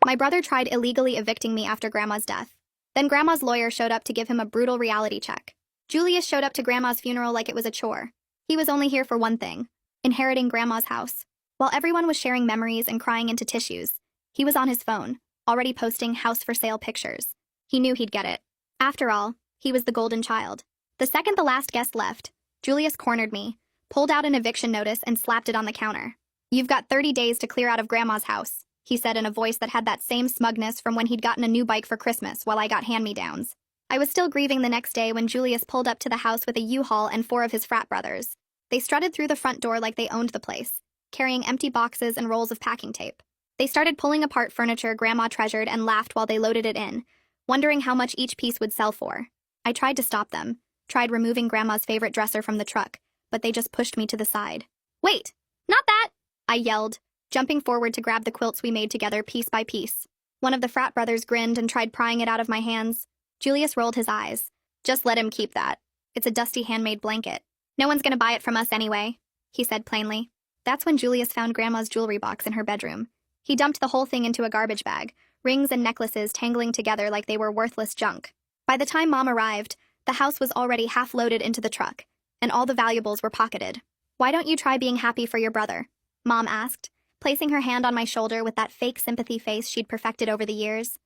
My brother tried illegally evicting me after Grandma's death. Then Grandma's lawyer showed up to give him a brutal reality check. Julius showed up to Grandma's funeral like it was a chore. He was only here for one thing: inheriting Grandma's house. While everyone was sharing memories and crying into tissues, he was on his phone, already posting house for sale pictures. He knew he'd get it. After all, he was the golden child. The second the last guest left, Julius cornered me, pulled out an eviction notice and slapped it on the counter. "You've got 30 days to clear out of Grandma's house," he said in a voice that had that same smugness from when he'd gotten a new bike for Christmas while I got hand-me-downs. I was still grieving the next day when Julius pulled up to the house with a U-Haul and 4 of his frat brothers. They strutted through the front door like they owned the place, carrying empty boxes and rolls of packing tape. They started pulling apart furniture Grandma treasured and laughed while they loaded it in, wondering how much each piece would sell for. I tried to stop them, tried removing Grandma's favorite dresser from the truck, but they just pushed me to the side. "Wait! Not that!" I yelled, jumping forward to grab the quilts we made together piece by piece. One of the frat brothers grinned and tried prying it out of my hands. Julius rolled his eyes. "Just let him keep that. It's a dusty handmade blanket. No one's gonna buy it from us anyway," he said plainly. That's when Julius found Grandma's jewelry box in her bedroom. He dumped the whole thing into a garbage bag, rings and necklaces tangling together like they were worthless junk. By the time Mom arrived, the house was already half loaded into the truck, and all the valuables were pocketed. "Why don't you try being happy for your brother?" Mom asked, placing her hand on my shoulder with that fake sympathy face she'd perfected over the years.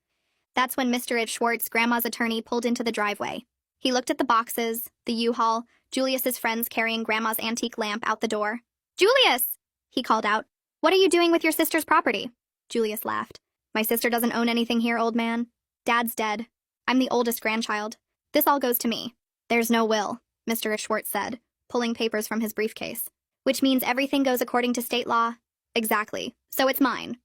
That's when Mr. Schwartz, Grandma's attorney, pulled into the driveway. He looked at the boxes, the U-Haul, Julius's friends carrying Grandma's antique lamp out the door. "Julius!" he called out. "What are you doing with your sister's property?" Julius laughed. "My sister doesn't own anything here, old man. Dad's dead. I'm the oldest grandchild. This all goes to me." "There's no will," Mr. Schwartz said, pulling papers from his briefcase. "Which means everything goes according to state law?" "Exactly. So it's mine."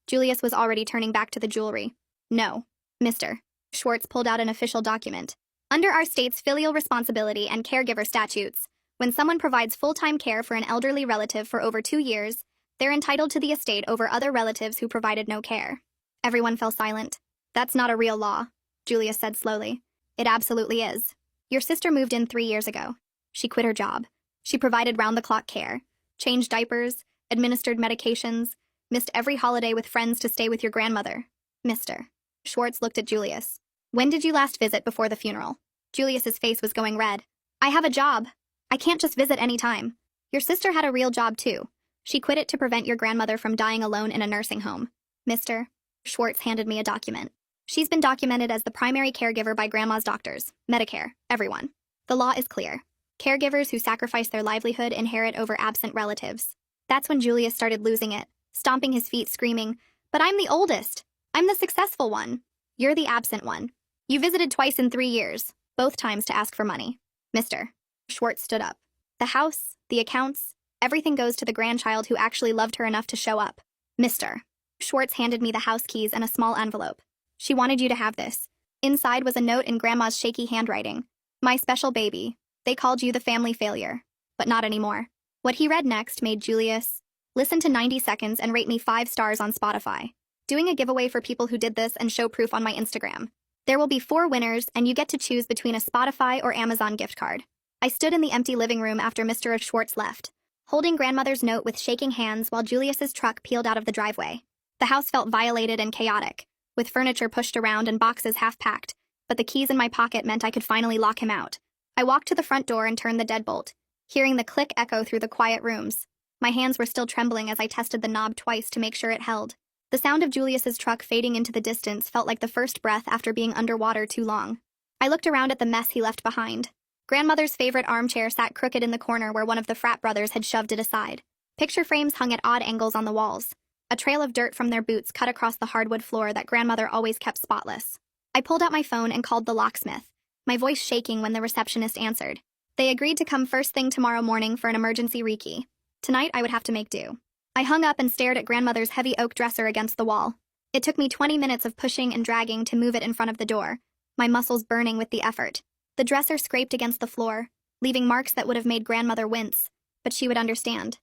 Julius was already turning back to the jewelry. "No, Mr. Schwartz pulled out an official document. "Under our state's filial responsibility and caregiver statutes, when someone provides full-time care for an elderly relative for over 2 years, they're entitled to the estate over other relatives who provided no care." Everyone fell silent. "That's not a real law," Julius said slowly. "It absolutely is. Your sister moved in 3 years ago. She quit her job. She provided round-the-clock care, changed diapers, administered medications, missed every holiday with friends to stay with your grandmother." Mr. Schwartz looked at Julius. "When did you last visit before the funeral?" Julius's face was going red. "I have a job. I can't just visit any time. Your sister had a real job too. She quit it to prevent your grandmother from dying alone in a nursing home." Mr. Schwartz handed me a document. "She's been documented as the primary caregiver by Grandma's doctors, Medicare, everyone. The law is clear. Caregivers who sacrifice their livelihood inherit over absent relatives." That's when Julius started losing it, stomping his feet, screaming, "But I'm the oldest. I'm the successful one. You're the absent one. You visited twice in 3 years, both times to ask for money." Mr. Schwartz stood up. "The house, the accounts, everything goes to the grandchild who actually loved her enough to show up." Mr. Schwartz handed me the house keys and a small envelope. "She wanted you to have this." Inside was a note in Grandma's shaky handwriting. "My special baby. They called you the family failure. But not anymore." What he read next made Julius listen to 90 seconds and rate me 5 stars on Spotify. "Doing a giveaway for people who did this and show proof on my Instagram. There will be 4 winners, and you get to choose between a Spotify or Amazon gift card." I stood in the empty living room after Mr. Schwartz left, holding grandmother's note with shaking hands while Julius's truck peeled out of the driveway. The house felt violated and chaotic, with furniture pushed around and boxes half-packed, but the keys in my pocket meant I could finally lock him out. I walked to the front door and turned the deadbolt, hearing the click echo through the quiet rooms. My hands were still trembling as I tested the knob twice to make sure it held. The sound of Julius's truck fading into the distance felt like the first breath after being underwater too long. I looked around at the mess he left behind. Grandmother's favorite armchair sat crooked in the corner where one of the frat brothers had shoved it aside. Picture frames hung at odd angles on the walls. A trail of dirt from their boots cut across the hardwood floor that grandmother always kept spotless. I pulled out my phone and called the locksmith, my voice shaking when the receptionist answered. They agreed to come first thing tomorrow morning for an emergency rekey. Tonight I would have to make do. I hung up and stared at grandmother's heavy oak dresser against the wall. It took me 20 minutes of pushing and dragging to move it in front of the door, my muscles burning with the effort. The dresser scraped against the floor, leaving marks that would have made grandmother wince, but she would understand.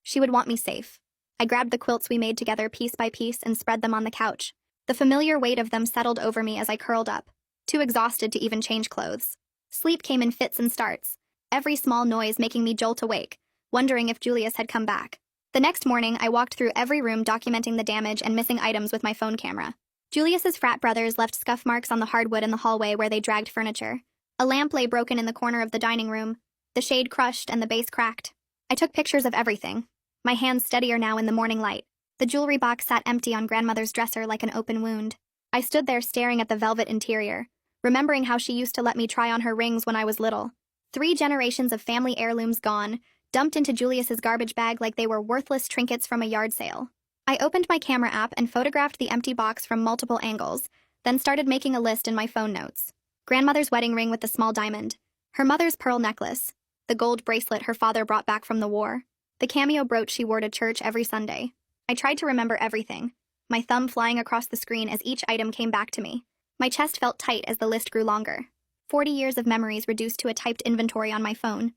She would want me safe. I grabbed the quilts we made together piece by piece and spread them on the couch. The familiar weight of them settled over me as I curled up, too exhausted to even change clothes. Sleep came in fits and starts, every small noise making me jolt awake, wondering if Julius had come back. The next morning, I walked through every room documenting the damage and missing items with my phone camera. Julius's frat brothers left scuff marks on the hardwood in the hallway where they dragged furniture. A lamp lay broken in the corner of the dining room, the shade crushed and the base cracked. I took pictures of everything, my hands steadier now in the morning light. The jewelry box sat empty on grandmother's dresser like an open wound. I stood there staring at the velvet interior, remembering how she used to let me try on her rings when I was little. 3 generations of family heirlooms gone, dumped into Julius's garbage bag like they were worthless trinkets from a yard sale. I opened my camera app and photographed the empty box from multiple angles, then started making a list in my phone notes. Grandmother's wedding ring with the small diamond, her mother's pearl necklace, the gold bracelet her father brought back from the war, the cameo brooch she wore to church every Sunday. I tried to remember everything, my thumb flying across the screen as each item came back to me. My chest felt tight as the list grew longer. 40 years of memories reduced to a typed inventory on my phone.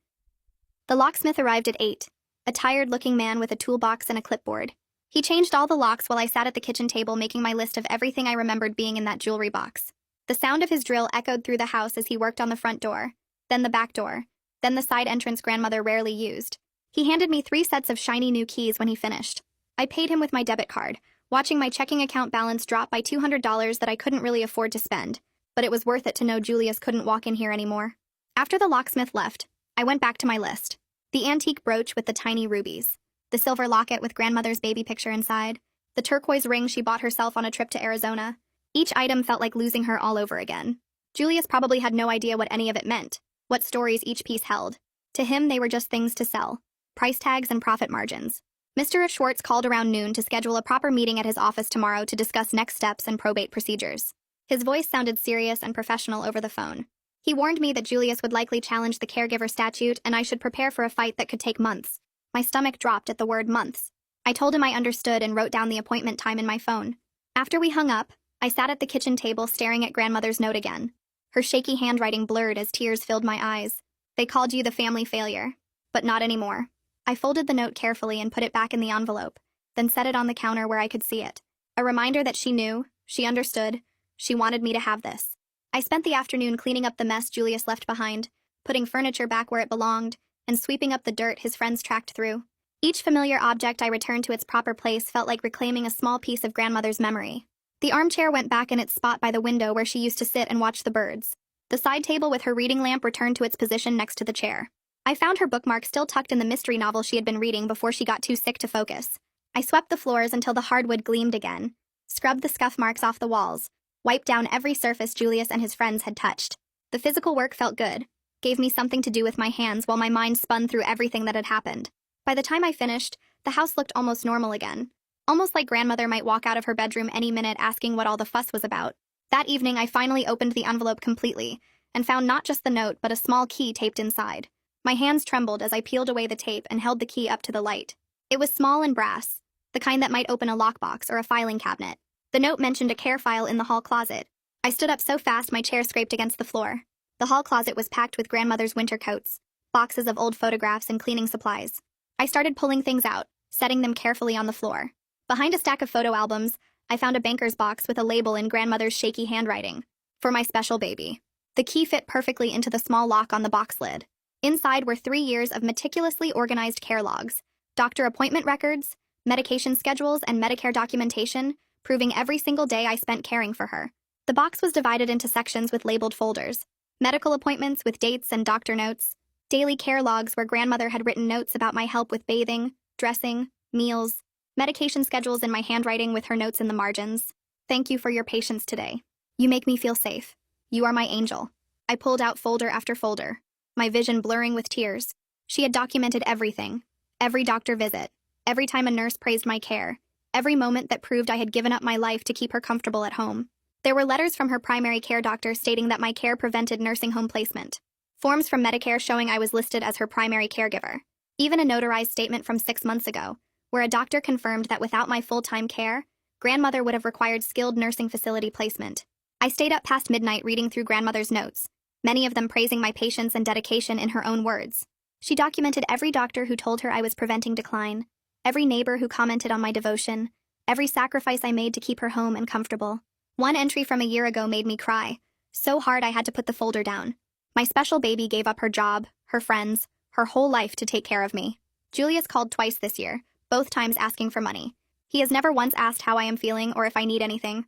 The locksmith arrived at 8, a tired-looking man with a toolbox and a clipboard. He changed all the locks while I sat at the kitchen table making my list of everything I remembered being in that jewelry box. The sound of his drill echoed through the house as he worked on the front door, then the back door, then the side entrance grandmother rarely used. He handed me 3 sets of shiny new keys when he finished. I paid him with my debit card, watching my checking account balance drop by $200 that I couldn't really afford to spend, but it was worth it to know Julius couldn't walk in here anymore. After the locksmith left, I went back to my list. The antique brooch with the tiny rubies, the silver locket with grandmother's baby picture inside, the turquoise ring she bought herself on a trip to Arizona. Each item felt like losing her all over again. Julius probably had no idea what any of it meant, what stories each piece held. To him, they were just things to sell, price tags and profit margins. Mr. Schwartz called around noon to schedule a proper meeting at his office tomorrow to discuss next steps and probate procedures. His voice sounded serious and professional over the phone. He warned me that Julius would likely challenge the caregiver statute and I should prepare for a fight that could take months. My stomach dropped at the word months. I told him I understood and wrote down the appointment time in my phone. After we hung up, I sat at the kitchen table staring at grandmother's note again. Her shaky handwriting blurred as tears filled my eyes. They called you the family failure. But not anymore. I folded the note carefully and put it back in the envelope, then set it on the counter where I could see it. A reminder that she knew, she understood, she wanted me to have this. I spent the afternoon cleaning up the mess Julius left behind, putting furniture back where it belonged, and sweeping up the dirt his friends tracked through. Each familiar object I returned to its proper place felt like reclaiming a small piece of grandmother's memory. The armchair went back in its spot by the window where she used to sit and watch the birds. The side table with her reading lamp returned to its position next to the chair. I found her bookmark still tucked in the mystery novel she had been reading before she got too sick to focus. I swept the floors until the hardwood gleamed again, scrubbed the scuff marks off the walls, wiped down every surface Julius and his friends had touched. The physical work felt good, gave me something to do with my hands while my mind spun through everything that had happened. By the time I finished, the house looked almost normal again. Almost like grandmother might walk out of her bedroom any minute asking what all the fuss was about. That evening, I finally opened the envelope completely and found not just the note but a small key taped inside. My hands trembled as I peeled away the tape and held the key up to the light. It was small and brass, the kind that might open a lockbox or a filing cabinet. The note mentioned a care file in the hall closet. I stood up so fast my chair scraped against the floor. The hall closet was packed with grandmother's winter coats, boxes of old photographs and cleaning supplies. I started pulling things out, setting them carefully on the floor. Behind a stack of photo albums, I found a banker's box with a label in grandmother's shaky handwriting. For my special baby. The key fit perfectly into the small lock on the box lid. Inside were 3 years of meticulously organized care logs, doctor appointment records, medication schedules, and Medicare documentation, proving every single day I spent caring for her. The box was divided into sections with labeled folders. Medical appointments with dates and doctor notes, daily care logs where grandmother had written notes about my help with bathing, dressing, meals, medication schedules in my handwriting with her notes in the margins. Thank you for your patience today. You make me feel safe. You are my angel. I pulled out folder after folder, my vision blurring with tears. She had documented everything. Every doctor visit, every time a nurse praised my care, every moment that proved I had given up my life to keep her comfortable at home. There were letters from her primary care doctor stating that my care prevented nursing home placement. Forms from Medicare showing I was listed as her primary caregiver. Even a notarized statement from 6 months ago, where a doctor confirmed that without my full-time care, grandmother would have required skilled nursing facility placement. I stayed up past midnight reading through grandmother's notes, many of them praising my patience and dedication in her own words. She documented every doctor who told her I was preventing decline, every neighbor who commented on my devotion, every sacrifice I made to keep her home and comfortable. One entry from a year ago made me cry, so hard I had to put the folder down. My special baby gave up her job, her friends, her whole life to take care of me. Julius called twice this year, both times asking for money. He has never once asked how I am feeling or if I need anything.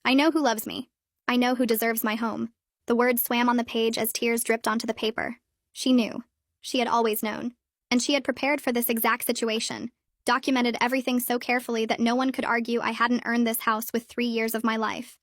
I know who loves me. I know who deserves my home. The words swam on the page as tears dripped onto the paper. She knew. She had always known. And she had prepared for this exact situation, documented everything so carefully that no one could argue I hadn't earned this house with 3 years of my life.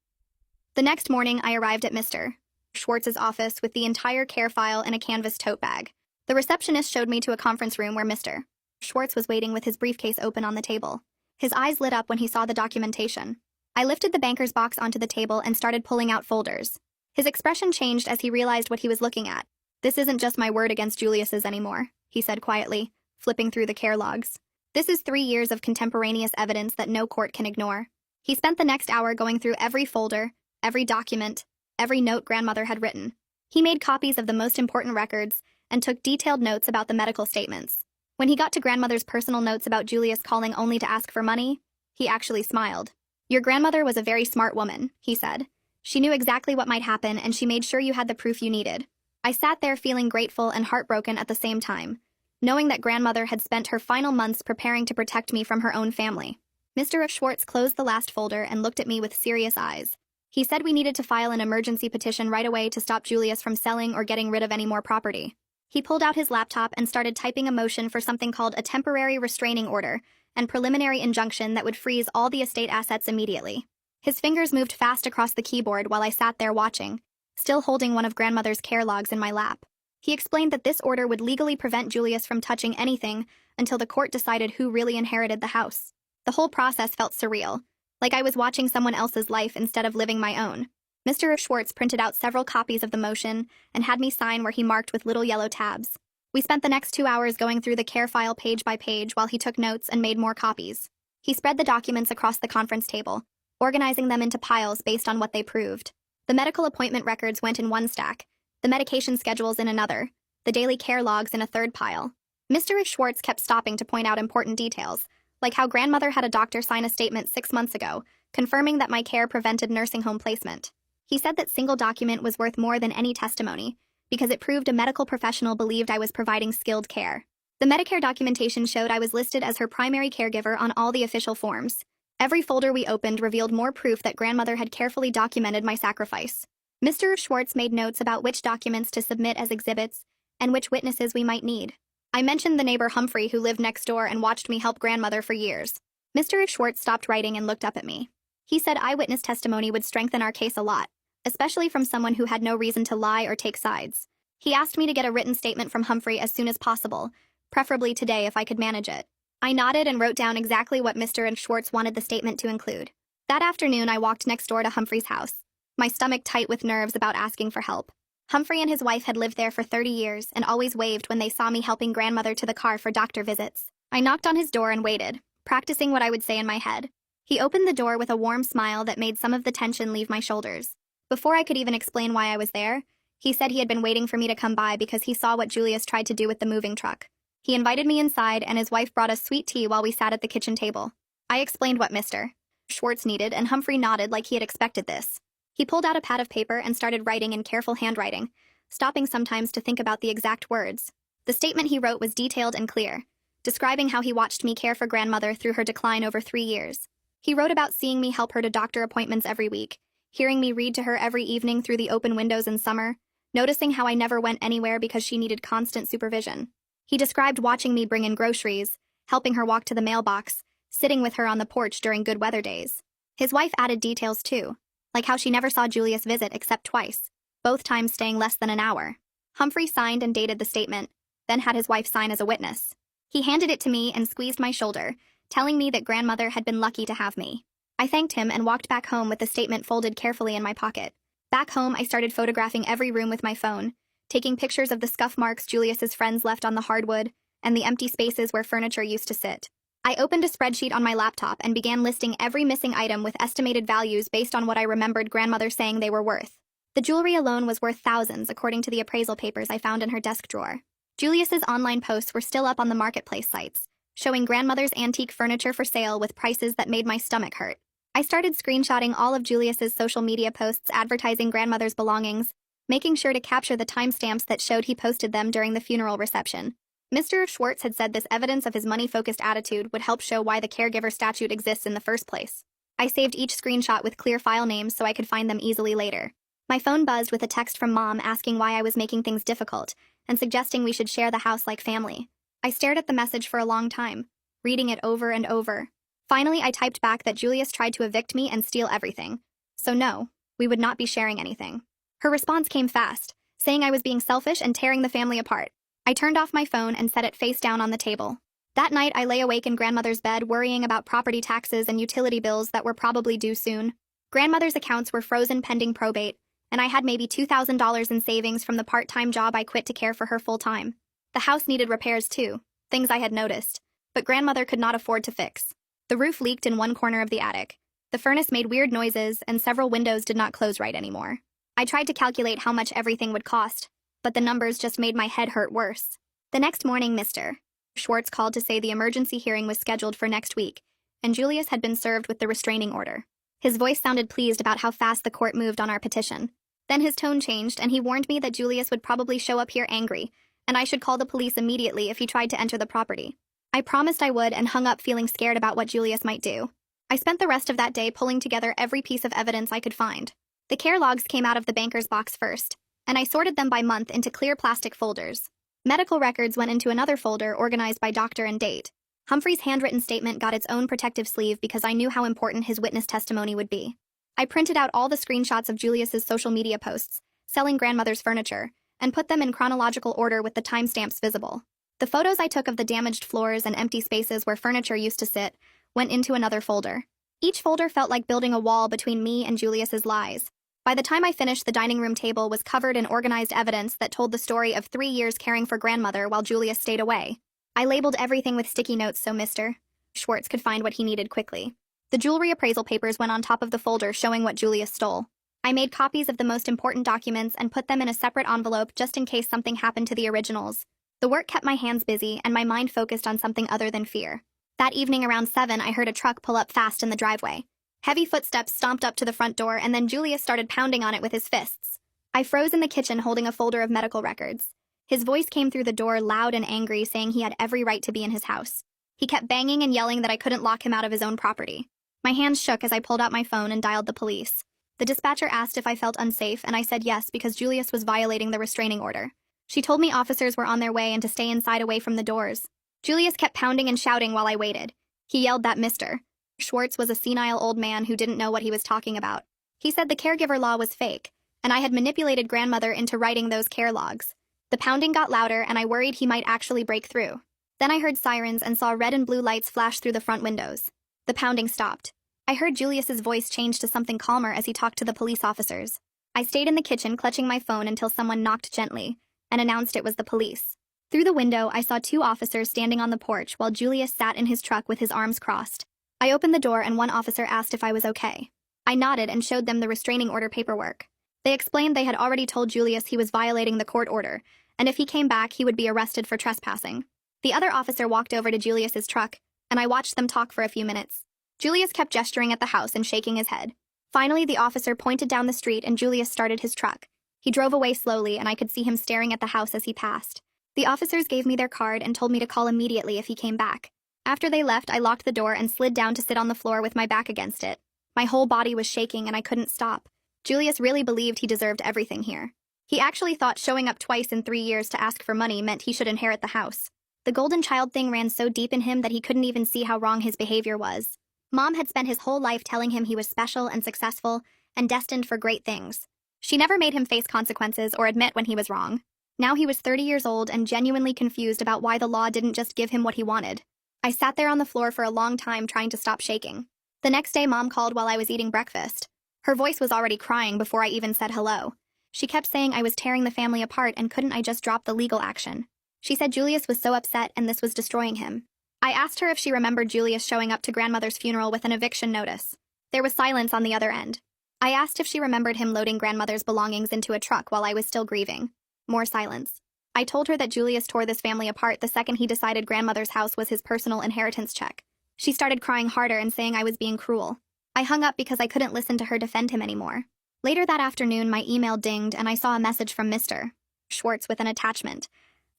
The next morning, I arrived at Mr. Schwartz's office with the entire care file in a canvas tote bag. The receptionist showed me to a conference room where Mr. Schwartz was waiting with his briefcase open on the table. His eyes lit up when he saw the documentation. I lifted the banker's box onto the table and started pulling out folders. His expression changed as he realized what he was looking at. "This isn't just my word against Julius's anymore," he said quietly, flipping through the care logs. "This is 3 years of contemporaneous evidence that no court can ignore." He spent the next hour going through every folder, every document, every note grandmother had written. He made copies of the most important records and took detailed notes about the medical statements. When he got to grandmother's personal notes about Julius calling only to ask for money, he actually smiled. "Your grandmother was a very smart woman," he said. "She knew exactly what might happen and she made sure you had the proof you needed." I sat there feeling grateful and heartbroken at the same time, knowing that grandmother had spent her final months preparing to protect me from her own family. Mr. Schwartz closed the last folder and looked at me with serious eyes. He said we needed to file an emergency petition right away to stop Julius from selling or getting rid of any more property. He pulled out his laptop and started typing a motion for something called a temporary restraining order and preliminary injunction that would freeze all the estate assets immediately. His fingers moved fast across the keyboard while I sat there watching, still holding one of grandmother's care logs in my lap. He explained that this order would legally prevent Julius from touching anything until the court decided who really inherited the house. The whole process felt surreal, like I was watching someone else's life instead of living my own. Mr. Schwartz printed out several copies of the motion and had me sign where he marked with little yellow tabs. We spent the next 2 hours going through the care file page by page while he took notes and made more copies. He spread the documents across the conference table, organizing them into piles based on what they proved. The medical appointment records went in one stack, the medication schedules in another, the daily care logs in a third pile. Mr. Schwartz kept stopping to point out important details, like how grandmother had a doctor sign a statement 6 months ago, confirming that my care prevented nursing home placement. He said that single document was worth more than any testimony, because it proved a medical professional believed I was providing skilled care. The Medicare documentation showed I was listed as her primary caregiver on all the official forms. Every folder we opened revealed more proof that grandmother had carefully documented my sacrifice. Mr. Schwartz made notes about which documents to submit as exhibits and which witnesses we might need. I mentioned the neighbor Humphrey who lived next door and watched me help grandmother for years. Mr. Schwartz stopped writing and looked up at me. He said eyewitness testimony would strengthen our case a lot, especially from someone who had no reason to lie or take sides. He asked me to get a written statement from Humphrey as soon as possible, preferably today if I could manage it. I nodded and wrote down exactly what Mr. Schwartz wanted the statement to include. That afternoon, I walked next door to Humphrey's house, my stomach tight with nerves about asking for help. Humphrey and his wife had lived there for 30 years and always waved when they saw me helping grandmother to the car for doctor visits. I knocked on his door and waited, practicing what I would say in my head. He opened the door with a warm smile that made some of the tension leave my shoulders. Before I could even explain why I was there, he said he had been waiting for me to come by because he saw what Julius tried to do with the moving truck. He invited me inside and his wife brought us sweet tea while we sat at the kitchen table. I explained what Mr. Schwartz needed and Humphrey nodded like he had expected this. He pulled out a pad of paper and started writing in careful handwriting, stopping sometimes to think about the exact words. The statement he wrote was detailed and clear, describing how he watched me care for grandmother through her decline over 3 years. He wrote about seeing me help her to doctor appointments every week, hearing me read to her every evening through the open windows in summer, noticing how I never went anywhere because she needed constant supervision. He described watching me bring in groceries, helping her walk to the mailbox, sitting with her on the porch during good weather days. His wife added details too, like how she never saw Julius visit except twice, both times staying less than an hour. Humphrey signed and dated the statement, then had his wife sign as a witness. He handed it to me and squeezed my shoulder, telling me that grandmother had been lucky to have me. I thanked him and walked back home with the statement folded carefully in my pocket. Back home, I started photographing every room with my phone, taking pictures of the scuff marks Julius's friends left on the hardwood and the empty spaces where furniture used to sit. I opened a spreadsheet on my laptop and began listing every missing item with estimated values based on what I remembered grandmother saying they were worth. The jewelry alone was worth thousands according to the appraisal papers I found in her desk drawer. Julius's online posts were still up on the marketplace sites, showing grandmother's antique furniture for sale with prices that made my stomach hurt. I started screenshotting all of Julius's social media posts advertising grandmother's belongings, making sure to capture the timestamps that showed he posted them during the funeral reception. Mr. Schwartz had said this evidence of his money-focused attitude would help show why the caregiver statute exists in the first place. I saved each screenshot with clear file names so I could find them easily later. My phone buzzed with a text from Mom asking why I was making things difficult and suggesting we should share the house like family. I stared at the message for a long time, reading it over and over. Finally, I typed back that Julius tried to evict me and steal everything. So no, we would not be sharing anything. Her response came fast, saying I was being selfish and tearing the family apart. I turned off my phone and set it face down on the table. That night, I lay awake in grandmother's bed worrying about property taxes and utility bills that were probably due soon. Grandmother's accounts were frozen pending probate, and I had maybe $2,000 in savings from the part-time job I quit to care for her full-time. The house needed repairs too, things I had noticed, but grandmother could not afford to fix. The roof leaked in one corner of the attic. The furnace made weird noises, and several windows did not close right anymore. I tried to calculate how much everything would cost, but the numbers just made my head hurt worse. The next morning, Mr. Schwartz called to say the emergency hearing was scheduled for next week, and Julius had been served with the restraining order. His voice sounded pleased about how fast the court moved on our petition. Then his tone changed, and he warned me that Julius would probably show up here angry, and I should call the police immediately if he tried to enter the property. I promised I would and hung up feeling scared about what Julius might do. I spent the rest of that day pulling together every piece of evidence I could find. The care logs came out of the banker's box first, and I sorted them by month into clear plastic folders. Medical records went into another folder organized by doctor and date. Humphrey's handwritten statement got its own protective sleeve because I knew how important his witness testimony would be. I printed out all the screenshots of Julius's social media posts, selling grandmother's furniture, and put them in chronological order with the timestamps visible. The photos I took of the damaged floors and empty spaces where furniture used to sit went into another folder. Each folder felt like building a wall between me and Julius's lies. By the time I finished, the dining room table was covered in organized evidence that told the story of 3 years caring for grandmother while Julius stayed away. I labeled everything with sticky notes so Mr. Schwartz could find what he needed quickly. The jewelry appraisal papers went on top of the folder showing what Julius stole. I made copies of the most important documents and put them in a separate envelope just in case something happened to the originals. The work kept my hands busy and my mind focused on something other than fear. That evening around 7, I heard a truck pull up fast in the driveway. Heavy footsteps stomped up to the front door, and then Julius started pounding on it with his fists. I froze in the kitchen holding a folder of medical records. His voice came through the door loud and angry, saying he had every right to be in his house. He kept banging and yelling that I couldn't lock him out of his own property. My hands shook as I pulled out my phone and dialed the police. The dispatcher asked if I felt unsafe, and I said yes because Julius was violating the restraining order. She told me officers were on their way and to stay inside away from the doors. Julius kept pounding and shouting while I waited. He yelled that Mr. Schwartz was a senile old man who didn't know what he was talking about. He said the caregiver law was fake, and I had manipulated grandmother into writing those care logs. The pounding got louder, and I worried he might actually break through. Then I heard sirens and saw red and blue lights flash through the front windows. The pounding stopped. I heard Julius's voice change to something calmer as he talked to the police officers. I stayed in the kitchen clutching my phone until someone knocked gently and announced it was the police. Through the window, I saw 2 officers standing on the porch while Julius sat in his truck with his arms crossed. I opened the door and one officer asked if I was okay. I nodded and showed them the restraining order paperwork. They explained they had already told Julius he was violating the court order, and if he came back, he would be arrested for trespassing. The other officer walked over to Julius's truck, and I watched them talk for a few minutes. Julius kept gesturing at the house and shaking his head. Finally, the officer pointed down the street and Julius started his truck. He drove away slowly, and I could see him staring at the house as he passed. The officers gave me their card and told me to call immediately if he came back. After they left, I locked the door and slid down to sit on the floor with my back against it. My whole body was shaking and I couldn't stop. Julius really believed he deserved everything here. He actually thought showing up twice in 3 years to ask for money meant he should inherit the house. The golden child thing ran so deep in him that he couldn't even see how wrong his behavior was. Mom had spent his whole life telling him he was special and successful and destined for great things. She never made him face consequences or admit when he was wrong. Now he was 30 years old and genuinely confused about why the law didn't just give him what he wanted. I sat there on the floor for a long time trying to stop shaking. The next day, Mom called while I was eating breakfast. Her voice was already crying before I even said hello. She kept saying I was tearing the family apart and couldn't I just drop the legal action. She said Julius was so upset and this was destroying him. I asked her if she remembered Julius showing up to grandmother's funeral with an eviction notice. There was silence on the other end. I asked if she remembered him loading grandmother's belongings into a truck while I was still grieving. More silence. I told her that Julius tore this family apart the second he decided grandmother's house was his personal inheritance check. She started crying harder and saying I was being cruel. I hung up because I couldn't listen to her defend him anymore. Later that afternoon, my email dinged and I saw a message from Mr. Schwartz with an attachment.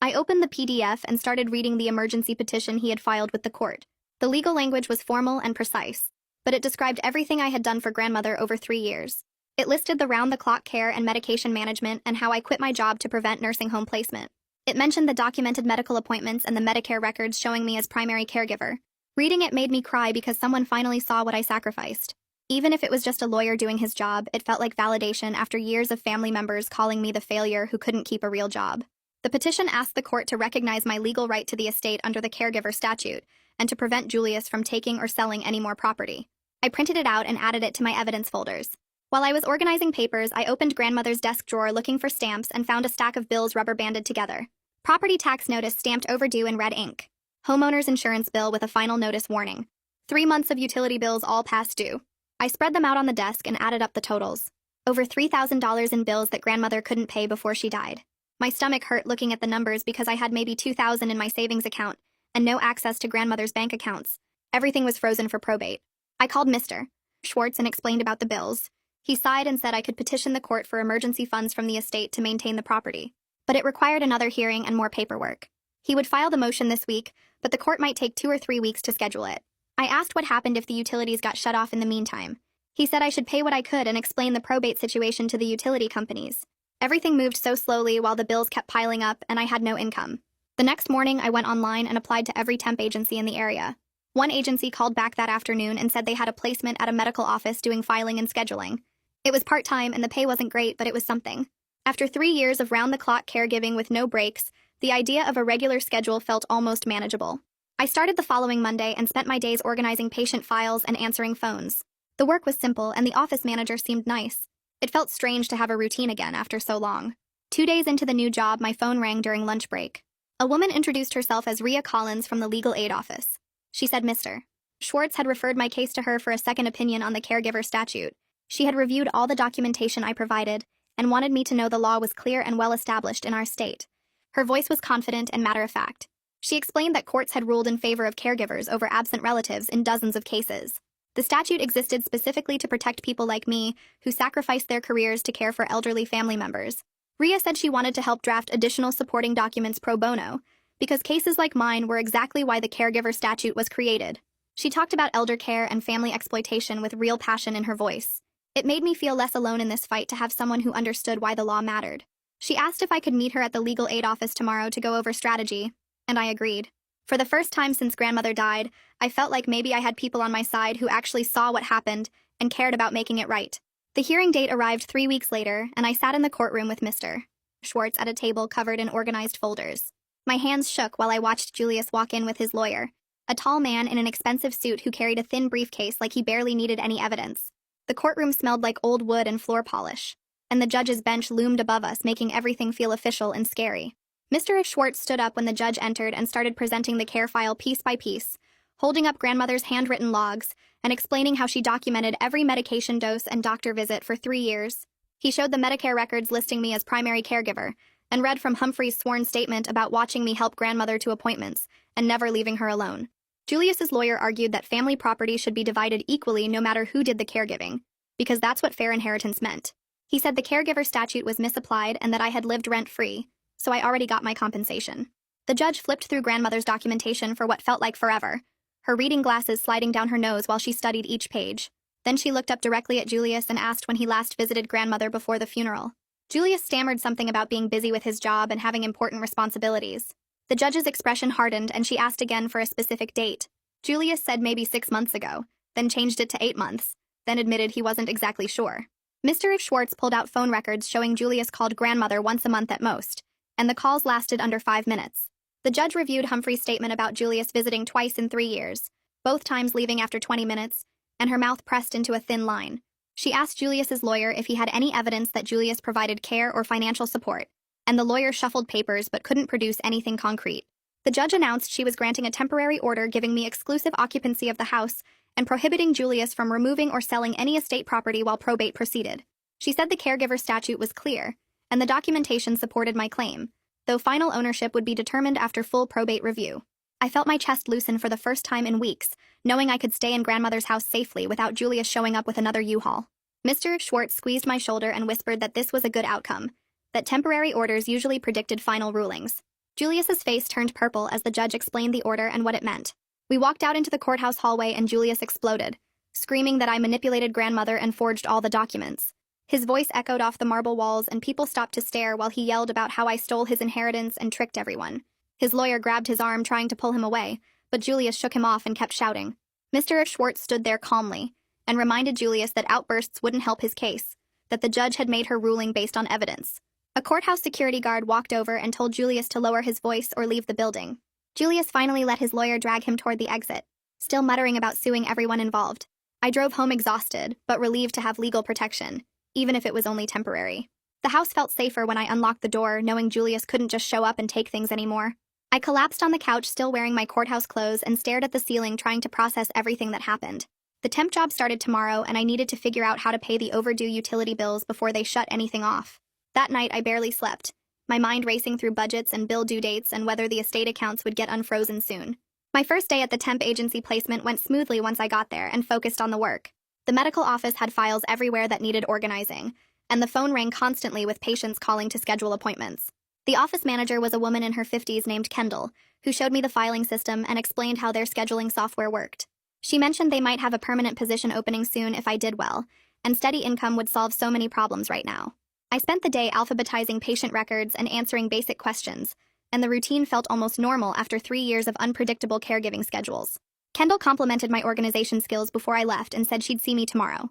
I opened the PDF and started reading the emergency petition he had filed with the court. The legal language was formal and precise, but it described everything I had done for grandmother over 3 years. It listed the round-the-clock care and medication management and how I quit my job to prevent nursing home placement. It mentioned the documented medical appointments and the Medicare records showing me as primary caregiver. Reading it made me cry because someone finally saw what I sacrificed. Even if it was just a lawyer doing his job, it felt like validation after years of family members calling me the failure who couldn't keep a real job. The petition asked the court to recognize my legal right to the estate under the caregiver statute and to prevent Julius from taking or selling any more property. I printed it out and added it to my evidence folders. While I was organizing papers, I opened grandmother's desk drawer looking for stamps and found a stack of bills rubber banded together. Property tax notice stamped overdue in red ink. Homeowner's insurance bill with a final notice warning. 3 months of utility bills all past due. I spread them out on the desk and added up the totals. Over $3,000 in bills that grandmother couldn't pay before she died. My stomach hurt looking at the numbers because I had maybe $2,000 in my savings account and no access to grandmother's bank accounts. Everything was frozen for probate. I called Mr. Schwartz and explained about the bills. He sighed and said I could petition the court for emergency funds from the estate to maintain the property. But it required another hearing and more paperwork. He would file the motion this week, but the court might take 2 or 3 weeks to schedule it. I asked what happened if the utilities got shut off in the meantime. He said I should pay what I could and explain the probate situation to the utility companies. Everything moved so slowly while the bills kept piling up and I had no income. The next morning, I went online and applied to every temp agency in the area. One agency called back that afternoon and said they had a placement at a medical office doing filing and scheduling. It was part-time and the pay wasn't great, but it was something. After 3 years of round-the-clock caregiving with no breaks, the idea of a regular schedule felt almost manageable. I started the following Monday and spent my days organizing patient files and answering phones. The work was simple and the office manager seemed nice. It felt strange to have a routine again after so long. 2 days into the new job, my phone rang during lunch break. A woman introduced herself as Rhea Collins from the legal aid office. She said Mr. Schwartz had referred my case to her for a second opinion on the caregiver statute. She had reviewed all the documentation I provided and wanted me to know the law was clear and well established in our state. Her voice was confident and matter-of-fact. She explained that courts had ruled in favor of caregivers over absent relatives in dozens of cases. The statute existed specifically to protect people like me who sacrificed their careers to care for elderly family members. Rhea said she wanted to help draft additional supporting documents pro bono, because cases like mine were exactly why the caregiver statute was created. She talked about elder care and family exploitation with real passion in her voice. It made me feel less alone in this fight to have someone who understood why the law mattered. She asked if I could meet her at the legal aid office tomorrow to go over strategy, and I agreed. For the first time since grandmother died, I felt like maybe I had people on my side who actually saw what happened and cared about making it right. The hearing date arrived 3 weeks later, and I sat in the courtroom with Mr. Schwartz at a table covered in organized folders. My hands shook while I watched Julius walk in with his lawyer, a tall man in an expensive suit who carried a thin briefcase like he barely needed any evidence. The courtroom smelled like old wood and floor polish, and the judge's bench loomed above us, making everything feel official and scary. Mr. Schwartz stood up when the judge entered and started presenting the care file piece by piece, holding up grandmother's handwritten logs and explaining how she documented every medication dose and doctor visit for 3 years. He showed the Medicare records listing me as primary caregiver and read from Humphrey's sworn statement about watching me help grandmother to appointments and never leaving her alone. Julius's lawyer argued that family property should be divided equally no matter who did the caregiving, because that's what fair inheritance meant. He said the caregiver statute was misapplied and that I had lived rent-free, so I already got my compensation. The judge flipped through grandmother's documentation for what felt like forever, her reading glasses sliding down her nose while she studied each page. Then she looked up directly at Julius and asked when he last visited grandmother before the funeral. Julius stammered something about being busy with his job and having important responsibilities. The judge's expression hardened and she asked again for a specific date. Julius said maybe 6 months ago, then changed it to 8 months, then admitted he wasn't exactly sure. Mr. Schwartz pulled out phone records showing Julius called grandmother once a month at most, and the calls lasted under 5 minutes. The judge reviewed Humphrey's statement about Julius visiting twice in 3 years, both times leaving after 20 minutes, and her mouth pressed into a thin line. She asked Julius's lawyer if he had any evidence that Julius provided care or financial support, and the lawyer shuffled papers but couldn't produce anything concrete. The judge announced she was granting a temporary order giving me exclusive occupancy of the house and prohibiting Julius from removing or selling any estate property while probate proceeded. She said the caregiver statute was clear, and the documentation supported my claim, though final ownership would be determined after full probate review. I felt my chest loosen for the first time in weeks, knowing I could stay in grandmother's house safely without Julius showing up with another U-Haul. Mr. Schwartz squeezed my shoulder and whispered that this was a good outcome, that temporary orders usually predicted final rulings. Julius's face turned purple as the judge explained the order and what it meant. We walked out into the courthouse hallway and Julius exploded, screaming that I manipulated grandmother and forged all the documents. His voice echoed off the marble walls and people stopped to stare while he yelled about how I stole his inheritance and tricked everyone. His lawyer grabbed his arm trying to pull him away, but Julius shook him off and kept shouting. Mr. Schwartz stood there calmly and reminded Julius that outbursts wouldn't help his case, that the judge had made her ruling based on evidence. A courthouse security guard walked over and told Julius to lower his voice or leave the building. Julius finally let his lawyer drag him toward the exit, still muttering about suing everyone involved. I drove home exhausted, but relieved to have legal protection, even if it was only temporary. The house felt safer when I unlocked the door, knowing Julius couldn't just show up and take things anymore. I collapsed on the couch still wearing my courthouse clothes and stared at the ceiling trying to process everything that happened. The temp job started tomorrow and I needed to figure out how to pay the overdue utility bills before they shut anything off. That night I barely slept, my mind racing through budgets and bill due dates and whether the estate accounts would get unfrozen soon. My first day at the temp agency placement went smoothly once I got there and focused on the work. The medical office had files everywhere that needed organizing, and the phone rang constantly with patients calling to schedule appointments. The office manager was a woman in her 50s named Kendall, who showed me the filing system and explained how their scheduling software worked. She mentioned they might have a permanent position opening soon if I did well, and steady income would solve so many problems right now. I spent the day alphabetizing patient records and answering basic questions, and the routine felt almost normal after 3 years of unpredictable caregiving schedules. Kendall complimented my organization skills before I left and said she'd see me tomorrow.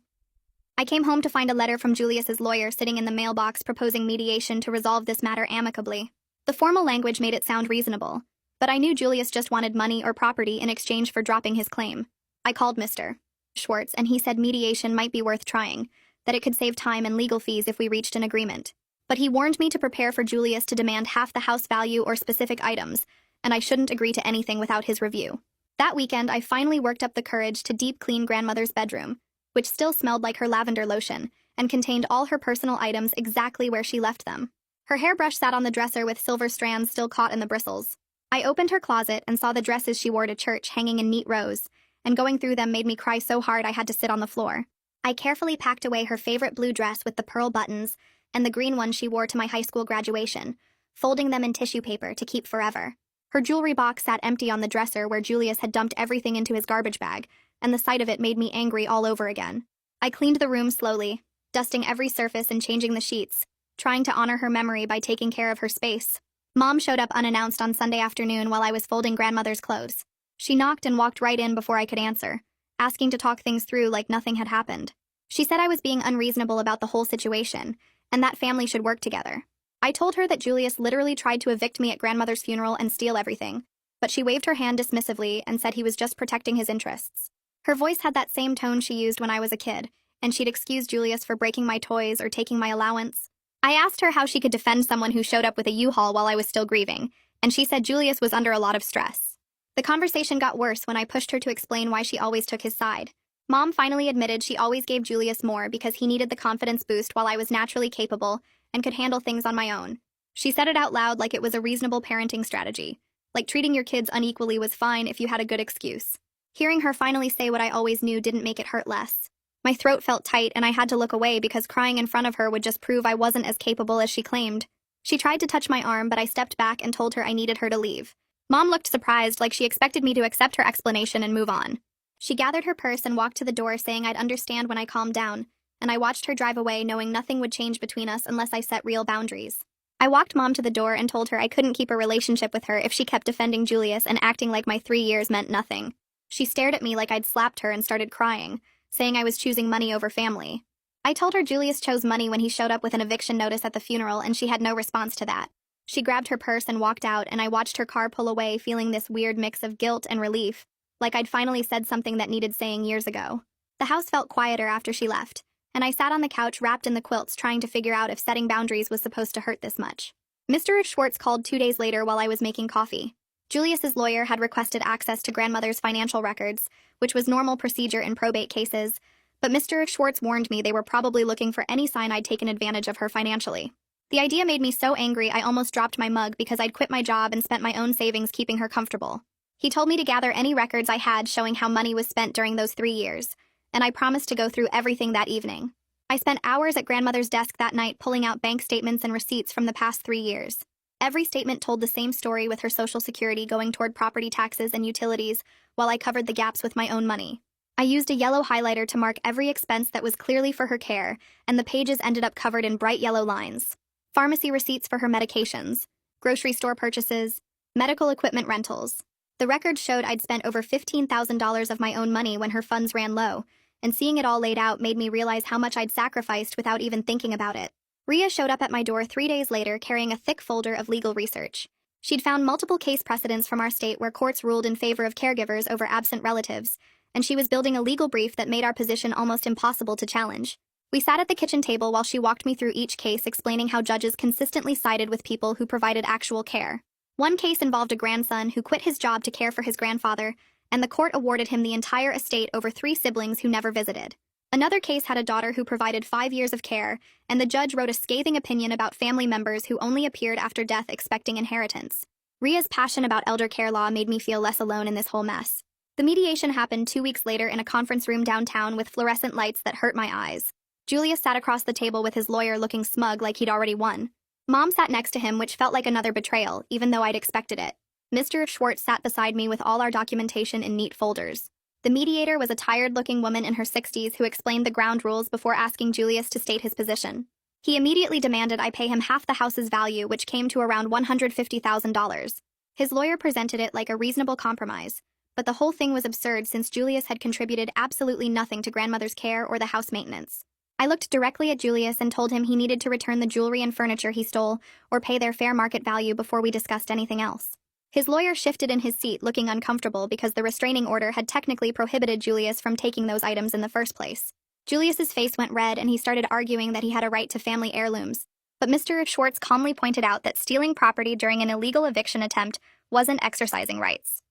I came home to find a letter from Julius's lawyer sitting in the mailbox proposing mediation to resolve this matter amicably. The formal language made it sound reasonable, but I knew Julius just wanted money or property in exchange for dropping his claim. I called Mr. Schwartz and he said mediation might be worth trying, that it could save time and legal fees if we reached an agreement. But he warned me to prepare for Julius to demand half the house value or specific items, and I shouldn't agree to anything without his review. That weekend, I finally worked up the courage to deep clean grandmother's bedroom, which still smelled like her lavender lotion, and contained all her personal items exactly where she left them. Her hairbrush sat on the dresser with silver strands still caught in the bristles. I opened her closet and saw the dresses she wore to church hanging in neat rows, and going through them made me cry so hard I had to sit on the floor. I carefully packed away her favorite blue dress with the pearl buttons and the green one she wore to my high school graduation, folding them in tissue paper to keep forever. Her jewelry box sat empty on the dresser where Julius had dumped everything into his garbage bag, and the sight of it made me angry all over again. I cleaned the room slowly, dusting every surface and changing the sheets, trying to honor her memory by taking care of her space. Mom showed up unannounced on Sunday afternoon while I was folding grandmother's clothes. She knocked and walked right in before I could answer, asking to talk things through like nothing had happened. She said I was being unreasonable about the whole situation, and that family should work together. I told her that Julius literally tried to evict me at grandmother's funeral and steal everything, but she waved her hand dismissively and said he was just protecting his interests. Her voice had that same tone she used when I was a kid, and she'd excuse Julius for breaking my toys or taking my allowance. I asked her how she could defend someone who showed up with a U-Haul while I was still grieving, and she said Julius was under a lot of stress. The conversation got worse when I pushed her to explain why she always took his side. Mom finally admitted she always gave Julius more because he needed the confidence boost while I was naturally capable and could handle things on my own. She said it out loud like it was a reasonable parenting strategy, like treating your kids unequally was fine if you had a good excuse. Hearing her finally say what I always knew didn't make it hurt less. My throat felt tight and I had to look away because crying in front of her would just prove I wasn't as capable as she claimed. She tried to touch my arm, but I stepped back and told her I needed her to leave. Mom looked surprised, like she expected me to accept her explanation and move on. She gathered her purse and walked to the door saying I'd understand when I calmed down, and I watched her drive away knowing nothing would change between us unless I set real boundaries. I walked Mom to the door and told her I couldn't keep a relationship with her if she kept defending Julius and acting like my 3 years meant nothing. She stared at me like I'd slapped her and started crying, saying I was choosing money over family. I told her Julius chose money when he showed up with an eviction notice at the funeral, and she had no response to that. She grabbed her purse and walked out, and I watched her car pull away, feeling this weird mix of guilt and relief, like I'd finally said something that needed saying years ago. The house felt quieter after she left, and I sat on the couch wrapped in the quilts trying to figure out if setting boundaries was supposed to hurt this much. Mr. Schwartz called 2 days later while I was making coffee. Julius's lawyer had requested access to grandmother's financial records, which was normal procedure in probate cases, but Mr. Schwartz warned me they were probably looking for any sign I'd taken advantage of her financially. The idea made me so angry I almost dropped my mug because I'd quit my job and spent my own savings keeping her comfortable. He told me to gather any records I had showing how money was spent during those 3 years, and I promised to go through everything that evening. I spent hours at grandmother's desk that night pulling out bank statements and receipts from the past 3 years. Every statement told the same story, with her Social Security going toward property taxes and utilities, while I covered the gaps with my own money. I used a yellow highlighter to mark every expense that was clearly for her care, and the pages ended up covered in bright yellow lines. Pharmacy receipts for her medications, grocery store purchases, medical equipment rentals. The record showed I'd spent over $15,000 of my own money when her funds ran low, and seeing it all laid out made me realize how much I'd sacrificed without even thinking about it. Rhea showed up at my door 3 days later carrying a thick folder of legal research. She'd found multiple case precedents from our state where courts ruled in favor of caregivers over absent relatives, and she was building a legal brief that made our position almost impossible to challenge. We sat at the kitchen table while she walked me through each case, explaining how judges consistently sided with people who provided actual care. One case involved a grandson who quit his job to care for his grandfather, and the court awarded him the entire estate over 3 siblings who never visited. Another case had a daughter who provided 5 years of care, and the judge wrote a scathing opinion about family members who only appeared after death expecting inheritance. Rhea's passion about elder care law made me feel less alone in this whole mess. The mediation happened 2 weeks later in a conference room downtown with fluorescent lights that hurt my eyes. Julius sat across the table with his lawyer looking smug like he'd already won. Mom sat next to him, which felt like another betrayal, even though I'd expected it. Mr. Schwartz sat beside me with all our documentation in neat folders. The mediator was a tired-looking woman in her 60s who explained the ground rules before asking Julius to state his position. He immediately demanded I pay him half the house's value, which came to around $150,000. His lawyer presented it like a reasonable compromise, but the whole thing was absurd since Julius had contributed absolutely nothing to grandmother's care or the house maintenance. I looked directly at Julius and told him he needed to return the jewelry and furniture he stole or pay their fair market value before we discussed anything else. His lawyer shifted in his seat, looking uncomfortable because the restraining order had technically prohibited Julius from taking those items in the first place. Julius's face went red and he started arguing that he had a right to family heirlooms, but Mr. Schwartz calmly pointed out that stealing property during an illegal eviction attempt wasn't exercising rights.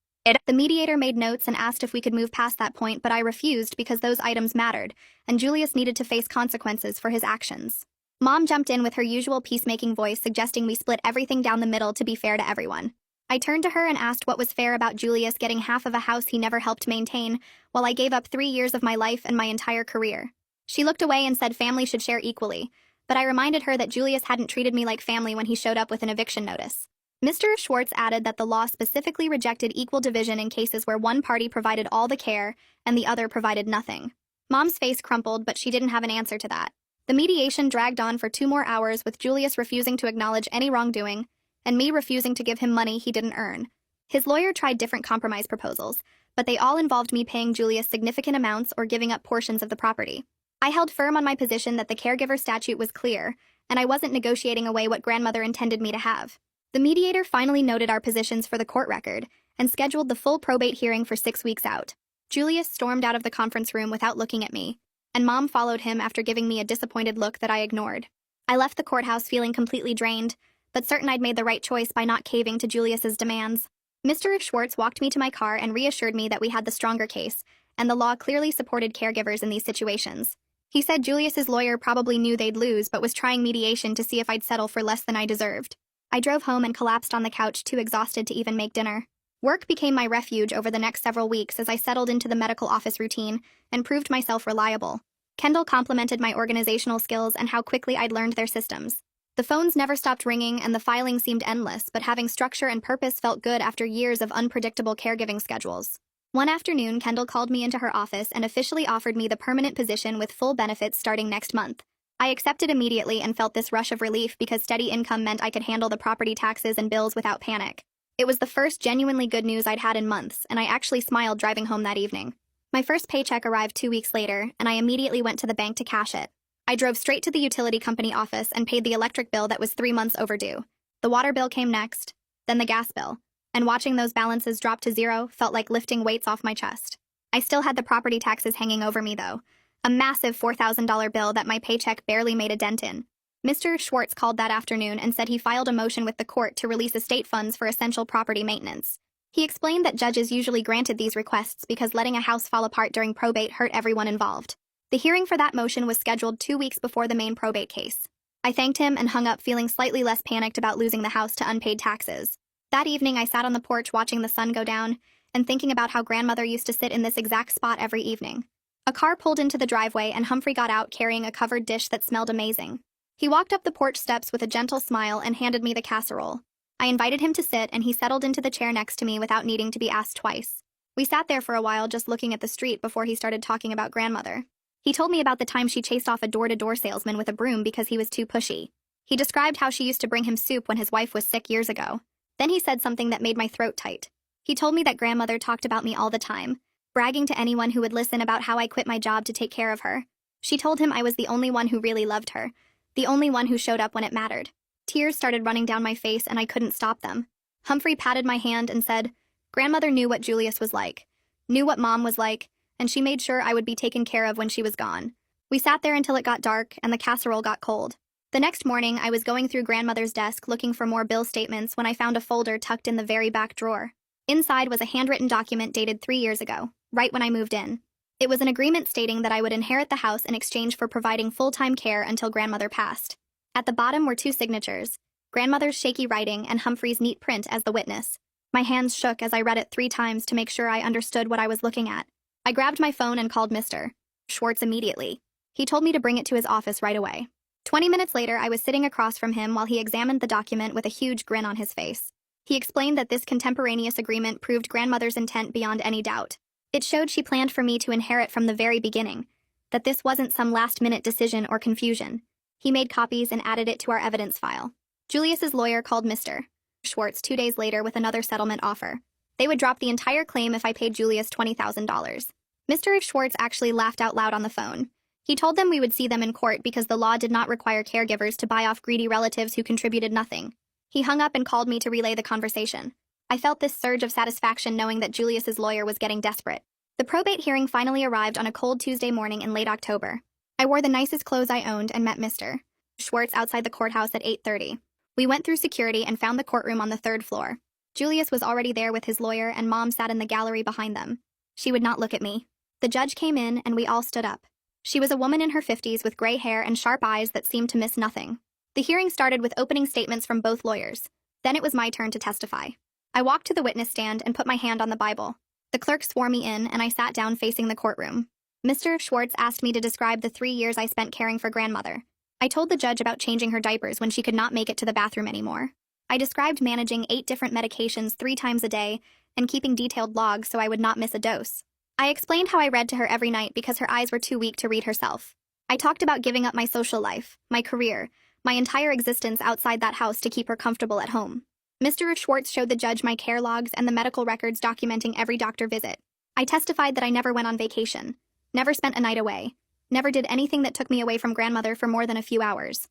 The mediator made notes and asked if we could move past that point, but I refused because those items mattered, and Julius needed to face consequences for his actions. Mom jumped in with her usual peacemaking voice, suggesting we split everything down the middle to be fair to everyone. I turned to her and asked what was fair about Julius getting half of a house he never helped maintain, while I gave up 3 years of my life and my entire career. She looked away and said family should share equally, but I reminded her that Julius hadn't treated me like family when he showed up with an eviction notice. Mr. Schwartz added that the law specifically rejected equal division in cases where one party provided all the care and the other provided nothing. Mom's face crumpled, but she didn't have an answer to that. The mediation dragged on for 2 more hours, with Julius refusing to acknowledge any wrongdoing, and me refusing to give him money he didn't earn. His lawyer tried different compromise proposals, but they all involved me paying Julius significant amounts or giving up portions of the property. I held firm on my position that the caregiver statute was clear, and I wasn't negotiating away what grandmother intended me to have. The mediator finally noted our positions for the court record and scheduled the full probate hearing for 6 weeks out. Julius stormed out of the conference room without looking at me, and Mom followed him after giving me a disappointed look that I ignored. I left the courthouse feeling completely drained, but certain I'd made the right choice by not caving to Julius's demands. Mr. Schwartz walked me to my car and reassured me that we had the stronger case, and the law clearly supported caregivers in these situations. He said Julius's lawyer probably knew they'd lose but was trying mediation to see if I'd settle for less than I deserved. I drove home and collapsed on the couch, too exhausted to even make dinner. Work became my refuge over the next several weeks as I settled into the medical office routine and proved myself reliable. Kendall complimented my organizational skills and how quickly I'd learned their systems. The phones never stopped ringing and the filing seemed endless, but having structure and purpose felt good after years of unpredictable caregiving schedules. One afternoon, Kendall called me into her office and officially offered me the permanent position with full benefits starting next month. I accepted immediately and felt this rush of relief because steady income meant I could handle the property taxes and bills without panic. It was the first genuinely good news I'd had in months, and I actually smiled driving home that evening. My first paycheck arrived 2 weeks later, and I immediately went to the bank to cash it. I drove straight to the utility company office and paid the electric bill that was 3 months overdue. The water bill came next, then the gas bill, and watching those balances drop to zero felt like lifting weights off my chest. I still had the property taxes hanging over me, though. A massive $4,000 bill that my paycheck barely made a dent in. Mr. Schwartz called that afternoon and said he filed a motion with the court to release estate funds for essential property maintenance. He explained that judges usually granted these requests because letting a house fall apart during probate hurt everyone involved. The hearing for that motion was scheduled 2 weeks before the main probate case. I thanked him and hung up, feeling slightly less panicked about losing the house to unpaid taxes. That evening, I sat on the porch watching the sun go down and thinking about how grandmother used to sit in this exact spot every evening. A car pulled into the driveway and Humphrey got out carrying a covered dish that smelled amazing. He walked up the porch steps with a gentle smile and handed me the casserole. I invited him to sit, and he settled into the chair next to me without needing to be asked twice. We sat there for a while just looking at the street before he started talking about grandmother. He told me about the time she chased off a door-to-door salesman with a broom because he was too pushy. He described how she used to bring him soup when his wife was sick years ago. Then he said something that made my throat tight. He told me that grandmother talked about me all the time, bragging to anyone who would listen about how I quit my job to take care of her. She told him I was the only one who really loved her, the only one who showed up when it mattered. Tears started running down my face and I couldn't stop them. Humphrey patted my hand and said, "Grandmother knew what Julius was like, knew what Mom was like, and she made sure I would be taken care of when she was gone." We sat there until it got dark and the casserole got cold. The next morning, I was going through grandmother's desk looking for more bill statements when I found a folder tucked in the very back drawer. Inside was a handwritten document dated 3 years ago, right when I moved in. It was an agreement stating that I would inherit the house in exchange for providing full-time care until grandmother passed. At the bottom were 2 signatures, grandmother's shaky writing and Humphrey's neat print as the witness. My hands shook as I read it 3 times to make sure I understood what I was looking at. I grabbed my phone and called Mr. Schwartz immediately. He told me to bring it to his office right away. 20 minutes later, I was sitting across from him while he examined the document with a huge grin on his face. He explained that this contemporaneous agreement proved grandmother's intent beyond any doubt. It showed she planned for me to inherit from the very beginning, that this wasn't some last-minute decision or confusion. He made copies and added it to our evidence file. Julius's lawyer called Mr. Schwartz 2 days later with another settlement offer. They would drop the entire claim if I paid Julius $20,000. Mr. Schwartz actually laughed out loud on the phone. He told them we would see them in court because the law did not require caregivers to buy off greedy relatives who contributed nothing. He hung up and called me to relay the conversation. I felt this surge of satisfaction knowing that Julius's lawyer was getting desperate. The probate hearing finally arrived on a cold Tuesday morning in late October. I wore the nicest clothes I owned and met Mr. Schwartz outside the courthouse at 8:30. We went through security and found the courtroom on the 3rd floor. Julius was already there with his lawyer and Mom sat in the gallery behind them. She would not look at me. The judge came in and we all stood up. She was a woman in her 50s with gray hair and sharp eyes that seemed to miss nothing. The hearing started with opening statements from both lawyers. Then it was my turn to testify. I walked to the witness stand and put my hand on the Bible. The clerk swore me in and I sat down facing the courtroom. Mr. Schwartz asked me to describe the 3 years I spent caring for grandmother. I told the judge about changing her diapers when she could not make it to the bathroom anymore. I described managing 8 different medications 3 times a day and keeping detailed logs so I would not miss a dose. I explained how I read to her every night because her eyes were too weak to read herself. I talked about giving up my social life, my career, my entire existence outside that house to keep her comfortable at home. Mr. Schwartz showed the judge my care logs and the medical records documenting every doctor visit. I testified that I never went on vacation, never spent a night away, never did anything that took me away from grandmother for more than a few hours.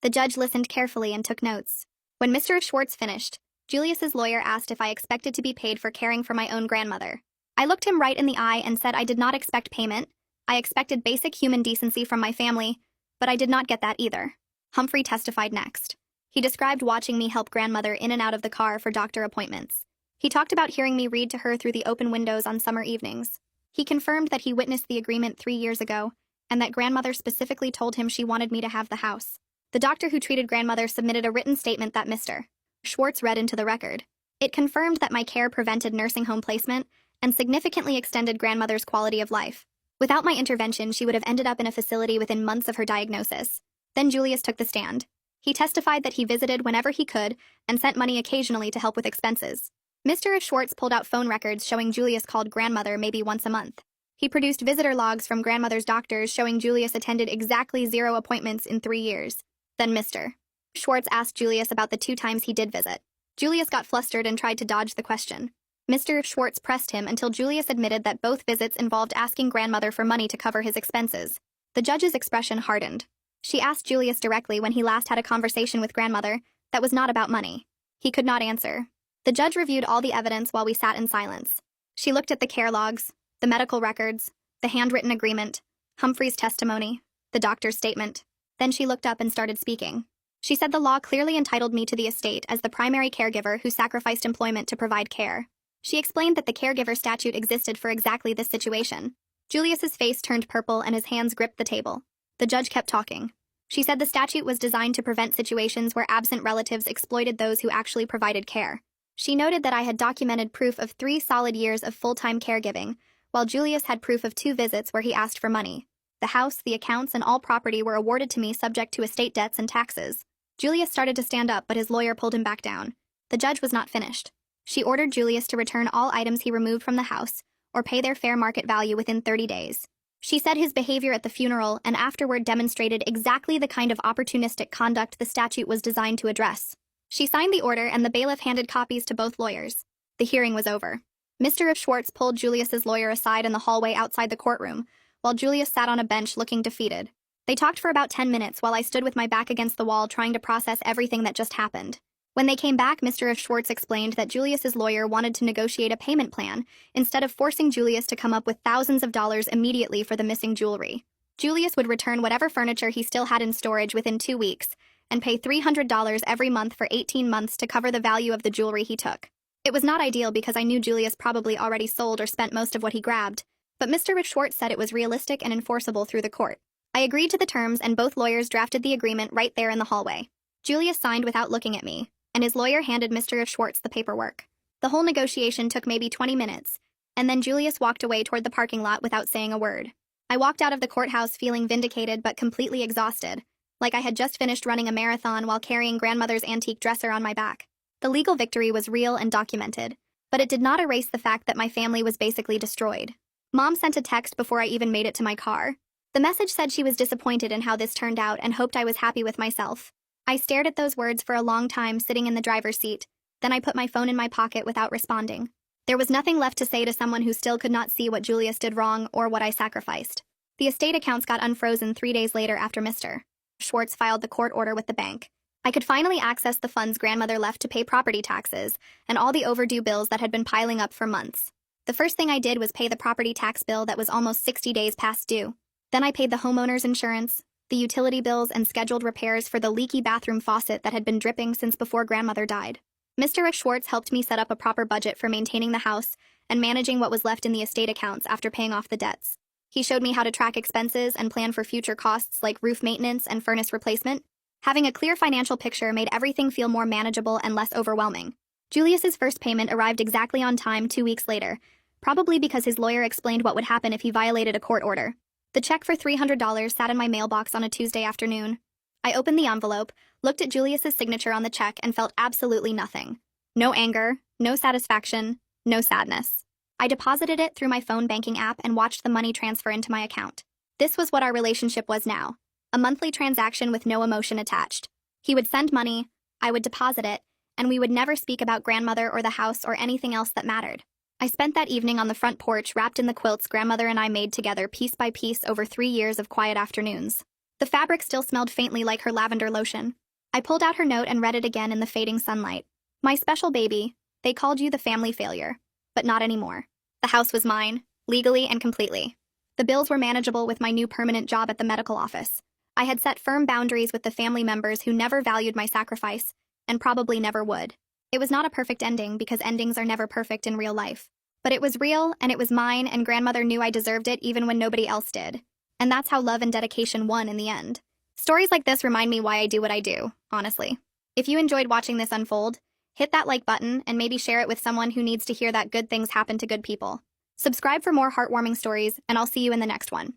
The judge listened carefully and took notes. When Mr. Schwartz finished, Julius's lawyer asked if I expected to be paid for caring for my own grandmother. I looked him right in the eye and said I did not expect payment. I expected basic human decency from my family, but I did not get that either. Humphrey testified next. He described watching me help grandmother in and out of the car for doctor appointments. He talked about hearing me read to her through the open windows on summer evenings. He confirmed that he witnessed the agreement 3 years ago, and that grandmother specifically told him she wanted me to have the house. The doctor who treated grandmother submitted a written statement that Mr. Schwartz read into the record. It confirmed that my care prevented nursing home placement and significantly extended grandmother's quality of life. Without my intervention, she would have ended up in a facility within months of her diagnosis. Then Julius took the stand. He testified that he visited whenever he could and sent money occasionally to help with expenses. Mr. Schwartz pulled out phone records showing Julius called grandmother maybe once a month. He produced visitor logs from grandmother's doctors showing Julius attended exactly 0 appointments in 3 years. Then Mr. Schwartz asked Julius about the 2 times he did visit. Julius got flustered and tried to dodge the question. Mr. Schwartz pressed him until Julius admitted that both visits involved asking grandmother for money to cover his expenses. The judge's expression hardened. She asked Julius directly when he last had a conversation with grandmother that was not about money. He could not answer. The judge reviewed all the evidence while we sat in silence. She looked at the care logs, the medical records, the handwritten agreement, Humphrey's testimony, the doctor's statement. Then she looked up and started speaking. She said the law clearly entitled me to the estate as the primary caregiver who sacrificed employment to provide care. She explained that the caregiver statute existed for exactly this situation. Julius's face turned purple and his hands gripped the table. The judge kept talking. She said the statute was designed to prevent situations where absent relatives exploited those who actually provided care. She noted that I had documented proof of 3 solid years of full-time caregiving, while Julius had proof of 2 visits where he asked for money. The house, the accounts, and all property were awarded to me subject to estate debts and taxes. Julius started to stand up, but his lawyer pulled him back down. The judge was not finished. She ordered Julius to return all items he removed from the house or pay their fair market value within 30 days. She said his behavior at the funeral and afterward demonstrated exactly the kind of opportunistic conduct the statute was designed to address. She signed the order and the bailiff handed copies to both lawyers. The hearing was over. Mr. Schwartz pulled Julius's lawyer aside in the hallway outside the courtroom, while Julius sat on a bench looking defeated. They talked for about 10 minutes while I stood with my back against the wall trying to process everything that just happened. When they came back, Mr. Schwartz explained that Julius's lawyer wanted to negotiate a payment plan instead of forcing Julius to come up with thousands of dollars immediately for the missing jewelry. Julius would return whatever furniture he still had in storage within 2 weeks and pay $300 every month for 18 months to cover the value of the jewelry he took. It was not ideal because I knew Julius probably already sold or spent most of what he grabbed, but Mr. Schwartz said it was realistic and enforceable through the court. I agreed to the terms and both lawyers drafted the agreement right there in the hallway. Julius signed without looking at me, and his lawyer handed Mr. Schwartz the paperwork. The whole negotiation took maybe 20 minutes, and then Julius walked away toward the parking lot without saying a word. I walked out of the courthouse feeling vindicated but completely exhausted, like I had just finished running a marathon while carrying grandmother's antique dresser on my back. The legal victory was real and documented, but it did not erase the fact that my family was basically destroyed. Mom sent a text before I even made it to my car. The message said she was disappointed in how this turned out and hoped I was happy with myself. I stared at those words for a long time sitting in the driver's seat, then I put my phone in my pocket without responding. There was nothing left to say to someone who still could not see what Julius did wrong or what I sacrificed. The estate accounts got unfrozen 3 days later after Mr. Schwartz filed the court order with the bank. I could finally access the funds grandmother left to pay property taxes and all the overdue bills that had been piling up for months. The first thing I did was pay the property tax bill that was almost 60 days past due. Then I paid the homeowner's insurance, the utility bills, and scheduled repairs for the leaky bathroom faucet that had been dripping since before grandmother died. Mr. Schwartz helped me set up a proper budget for maintaining the house and managing what was left in the estate accounts after paying off the debts. He showed me how to track expenses and plan for future costs like roof maintenance and furnace replacement. Having a clear financial picture made everything feel more manageable and less overwhelming. Julius's first payment arrived exactly on time 2 weeks later, probably because his lawyer explained what would happen if he violated a court order. The check for $300 sat in my mailbox on a Tuesday afternoon. I opened the envelope, looked at Julius's signature on the check, and felt absolutely nothing. No anger, no satisfaction, no sadness. I deposited it through my phone banking app and watched the money transfer into my account. This was what our relationship was now. A monthly transaction with no emotion attached. He would send money, I would deposit it, and we would never speak about grandmother or the house or anything else that mattered. I spent that evening on the front porch wrapped in the quilts grandmother and I made together piece by piece over 3 years of quiet afternoons. The fabric still smelled faintly like her lavender lotion. I pulled out her note and read it again in the fading sunlight. My special baby, they called you the family failure, but not anymore. The house was mine, legally and completely. The bills were manageable with my new permanent job at the medical office. I had set firm boundaries with the family members who never valued my sacrifice, and probably never would. It was not a perfect ending because endings are never perfect in real life. But it was real, and it was mine, and grandmother knew I deserved it even when nobody else did. And that's how love and dedication won in the end. Stories like this remind me why I do what I do, honestly. If you enjoyed watching this unfold, hit that like button and maybe share it with someone who needs to hear that good things happen to good people. Subscribe for more heartwarming stories, and I'll see you in the next one.